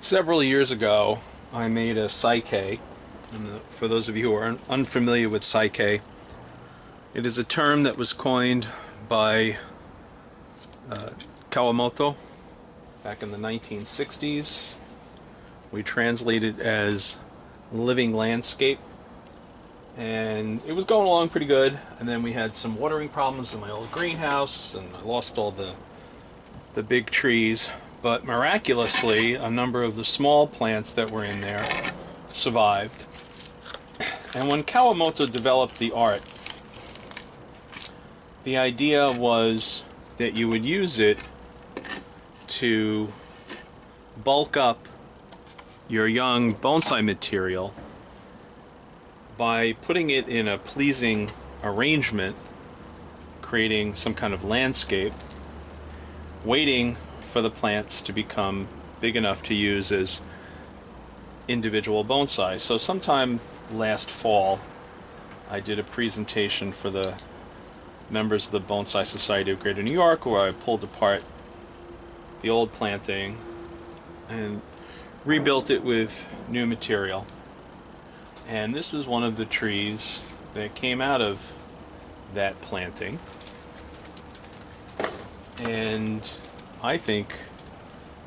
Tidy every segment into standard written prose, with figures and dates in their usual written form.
Several years ago, I made a Saikei. And for those of you who are unfamiliar with Saikei, it is a term that was coined by Kawamoto back in the 1960s. We translate it as living landscape, and it was going along pretty good. And then we had some watering problems in my old greenhouse, and I lost all the big trees. But miraculously, a number of the small plants that were in there survived. And when Kawamoto developed the art, the idea was that you would use it to bulk up your young bonsai material by putting it in a pleasing arrangement, creating some kind of landscape, waiting for the plants to become big enough to use as individual bonsai. So sometime last fall, I did a presentation for the members of the Bonsai Society of Greater New York, where I pulled apart the old planting and rebuilt it with new material. And this is one of the trees that came out of that planting. And I think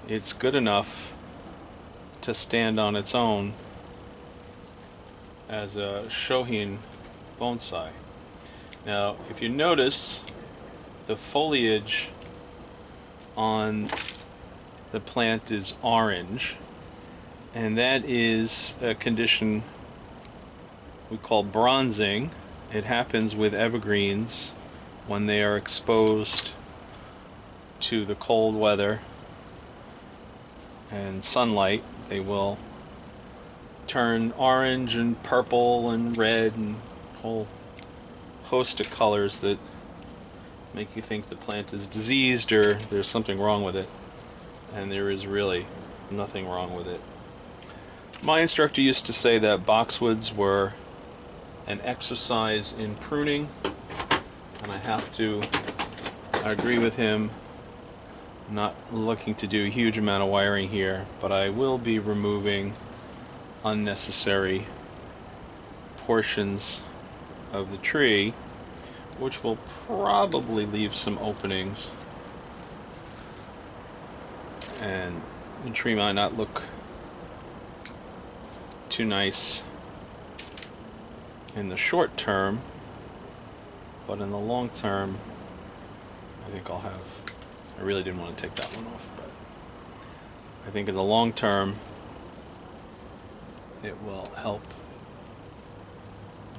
it's good enough to stand on its own as a Shohin bonsai. Now, if you notice, the foliage on the plant is orange, and that is a condition we call bronzing. It happens with evergreens when they are exposed to the cold weather and sunlight. They will turn orange and purple and red and a whole host of colors that make you think the plant is diseased or there's something wrong with it, and there is really nothing wrong with it. My instructor used to say that boxwoods were an exercise in pruning, and I agree with him. I'm not looking to do a huge amount of wiring here, but I will be removing unnecessary portions of the tree, which will probably leave some openings, and the tree might not look too nice in the short term, but in the long term I think I really didn't want to take that one off, but I think in the long term it will help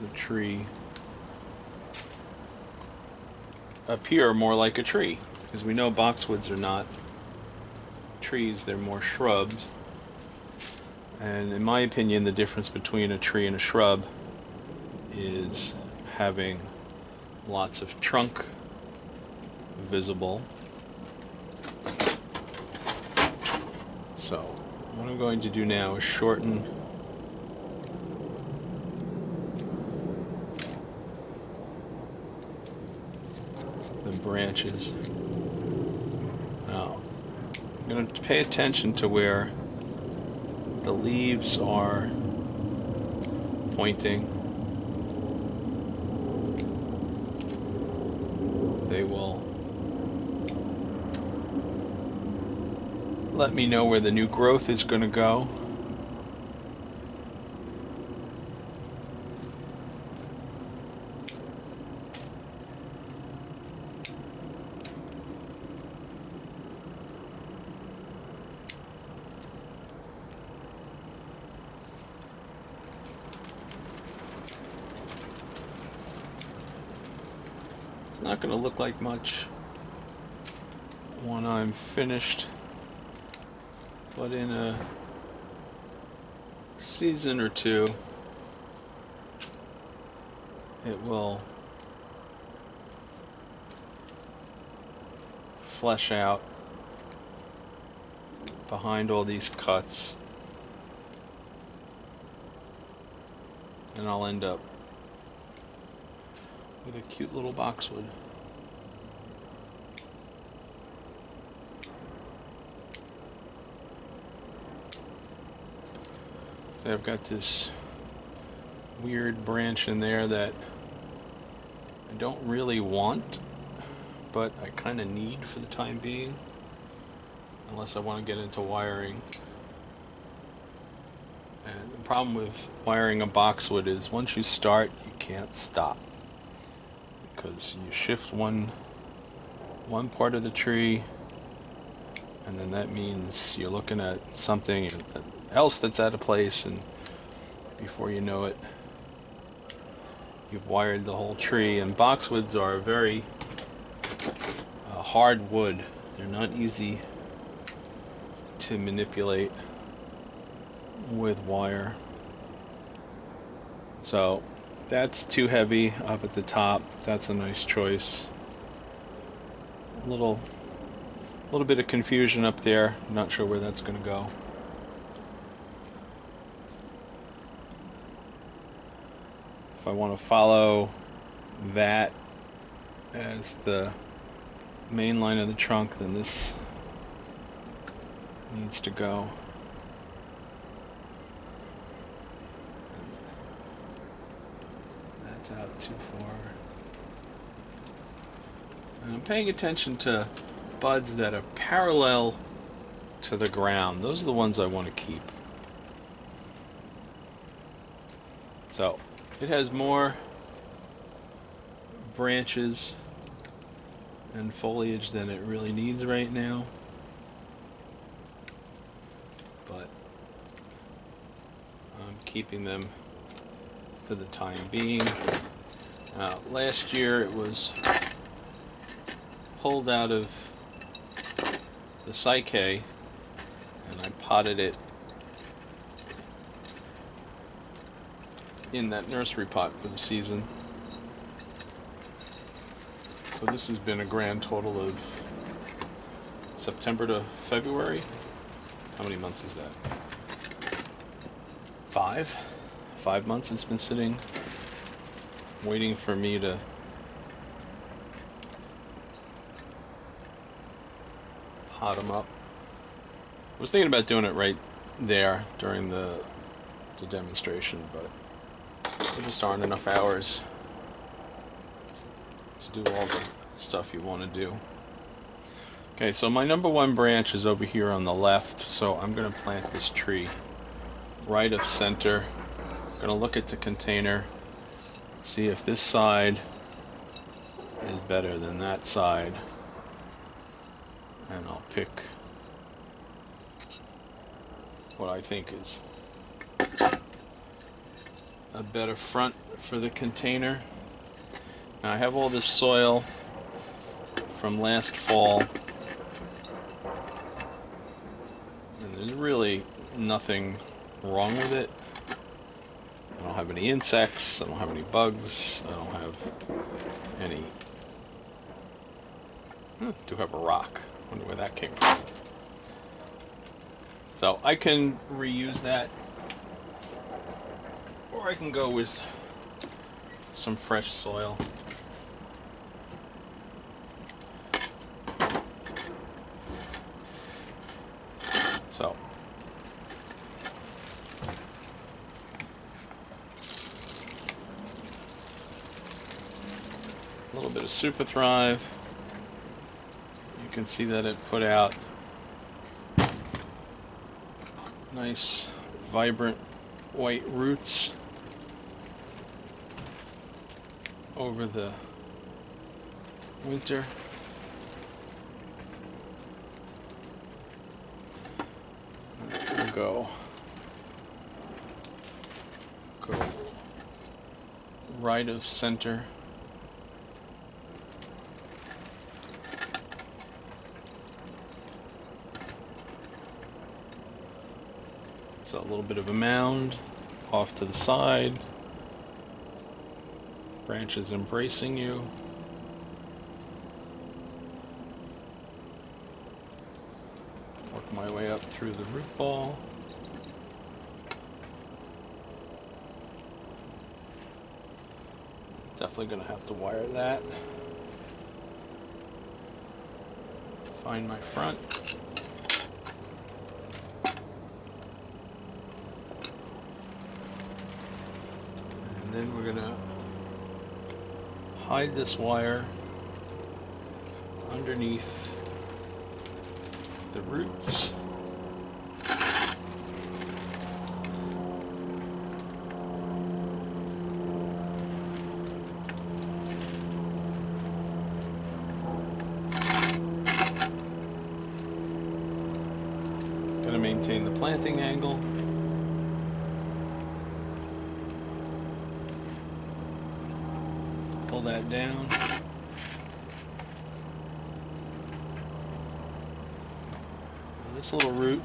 the tree appear more like a tree, because we know boxwoods are not trees, they're more shrubs. And in my opinion, the difference between a tree and a shrub is having lots of trunk visible. So what I'm going to do now is shorten the branches. Now, I'm going to pay attention to where the leaves are pointing. They will let me know where the new growth is going to go. It's not going to look like much when I'm finished, but in a season or two it will flesh out behind all these cuts, and I'll end up with a cute little boxwood. So I've got this weird branch in there that I don't really want, but I kind of need for the time being, unless I want to get into wiring. And the problem with wiring a boxwood is once you start, you can't stop, because you shift one part of the tree, and then that means you're looking at something else that's out of place, and before you know it, you've wired the whole tree. And boxwoods are a very hard wood. They're not easy to manipulate with wire. So that's too heavy up at the top. That's a nice choice. A little bit of confusion up there. Not sure where that's going to go. If I want to follow that as the main line of the trunk, then this needs to go. That's out too far. And I'm paying attention to buds that are parallel to the ground. Those are the ones I want to keep. So it has more branches and foliage than it really needs right now, but I'm keeping them for the time being. Last year it was pulled out of the Saikei, and I potted it in that nursery pot for the season. So this has been a grand total of September to February. How many months is that? 5? 5 months it's been sitting, waiting for me to pot them up. I was thinking about doing it right there during the demonstration, but there just aren't enough hours to do all the stuff you want to do. Okay, so my number one branch is over here on the left, so I'm going to plant this tree right of center. I'm going to look at the container, see if this side is better than that side, and I'll pick what I think is a better front for the container. Now I have all this soil from last fall, and there's really nothing wrong with it. I don't have any insects, I don't have any bugs, I don't have any... I do have a rock. Wonder where that came from. So I can reuse that, or I can go with some fresh soil. So a little bit of Super Thrive. You can see that it put out nice, vibrant white roots over the winter. We'll go right of center. So a little bit of a mound off to the side, branches embracing you. Work my way up through the root ball. Definitely gonna have to wire that. Find my front. And we're gonna hide this wire underneath the roots. Gonna maintain the planting angle. Pull that down. And this little root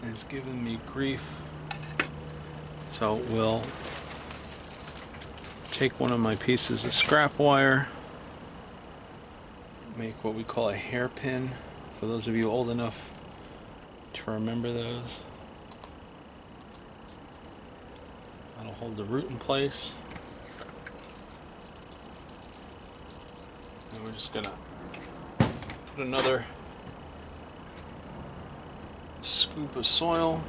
is giving me grief, so we'll take one of my pieces of scrap wire, make what we call a hairpin, for those of you old enough to remember those. That'll hold the root in place. And we're just gonna put another scoop of soil.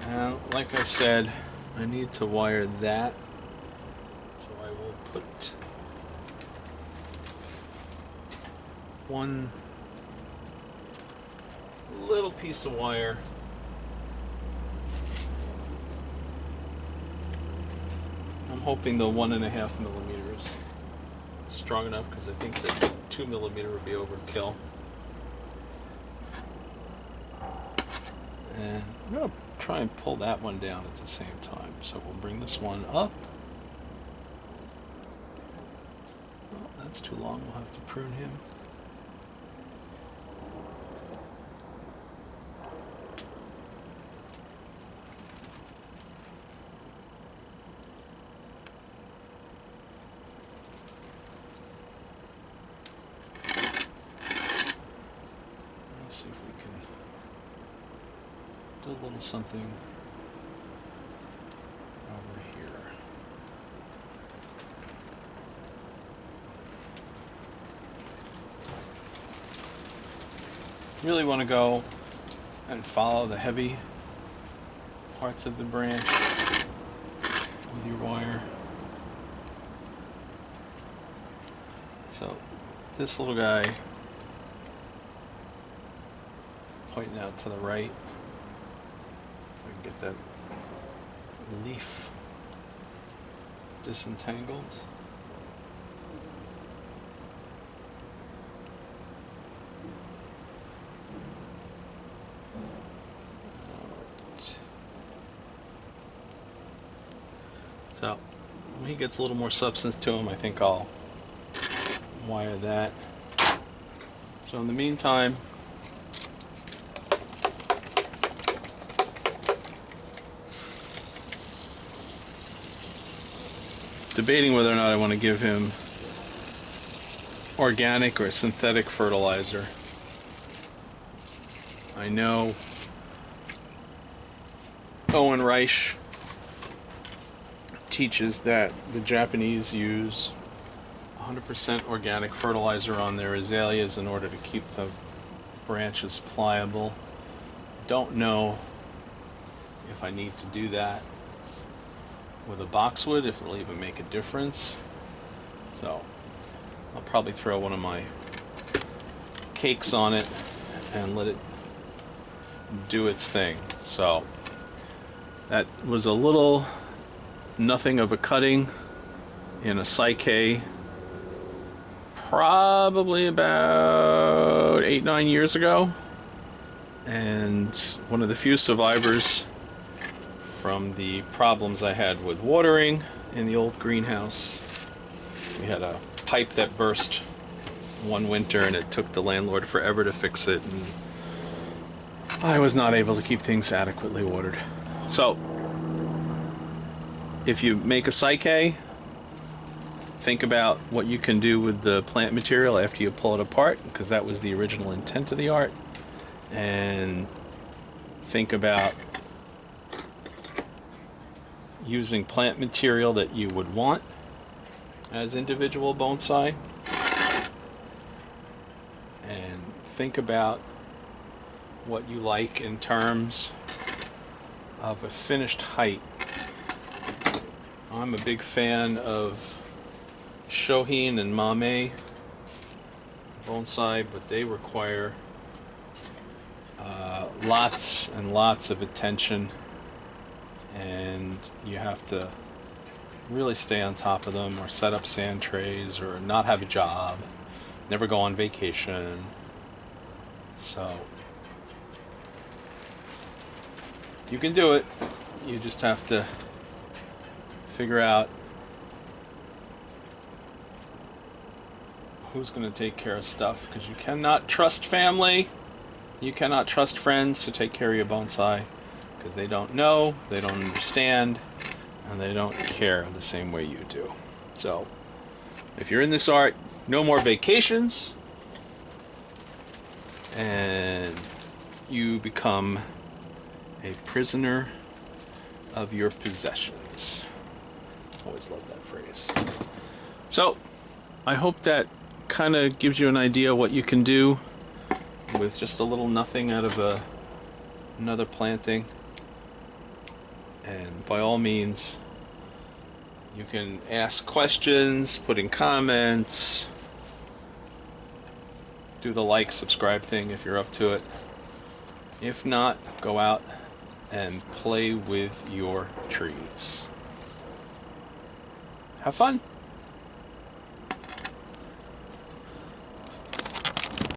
Now, like I said, I need to wire that, so I will put one little piece of wire I'm hoping the 1.5 millimeters strong enough, because I think the 2 millimeter would be overkill. And I'm going to try and pull that one down at the same time. So we'll bring this one up. Oh, that's too long, we'll have to prune him. Let's see if we can do a little something over here. You really want to go and follow the heavy parts of the branch with your wire. So this little guy pointing out to the right, if I can get that leaf disentangled. So when he gets a little more substance to him, I think I'll wire that. So in the meantime, debating whether or not I want to give him organic or synthetic fertilizer. I know Owen Reich teaches that the Japanese use 100% organic fertilizer on their azaleas in order to keep the branches pliable. Don't know if I need to do that with a boxwood, if it'll even make a difference. So I'll probably throw one of my cakes on it and let it do its thing. So that was a little nothing of a cutting in a Saikei probably about 8-9 years ago, and one of the few survivors from the problems I had with watering in the old greenhouse. We had a pipe that burst one winter and it took the landlord forever to fix it, and I was not able to keep things adequately watered. So if you make a Saikei, think about what you can do with the plant material after you pull it apart, because that was the original intent of the art. And think about using plant material that you would want as individual bonsai and think about what you like in terms of a finished height. I'm a big fan of Shohin and Mame bonsai, but they require lots and lots of attention, and you have to really stay on top of them, or set up sand trays, or not have a job, never go on vacation. So you can do it. You just have to figure out who's going to take care of stuff, because you cannot trust family, you cannot trust friends to take care of your bonsai, because they don't know, they don't understand, and they don't care the same way you do. So if you're in this art, no more vacations, and you become a prisoner of your possessions. Always love that phrase. So I hope that kind of gives you an idea what you can do with just a little nothing out of another planting. And by all means, you can ask questions, put in comments, do the like, subscribe thing if you're up to it. If not, go out and play with your trees. Have fun!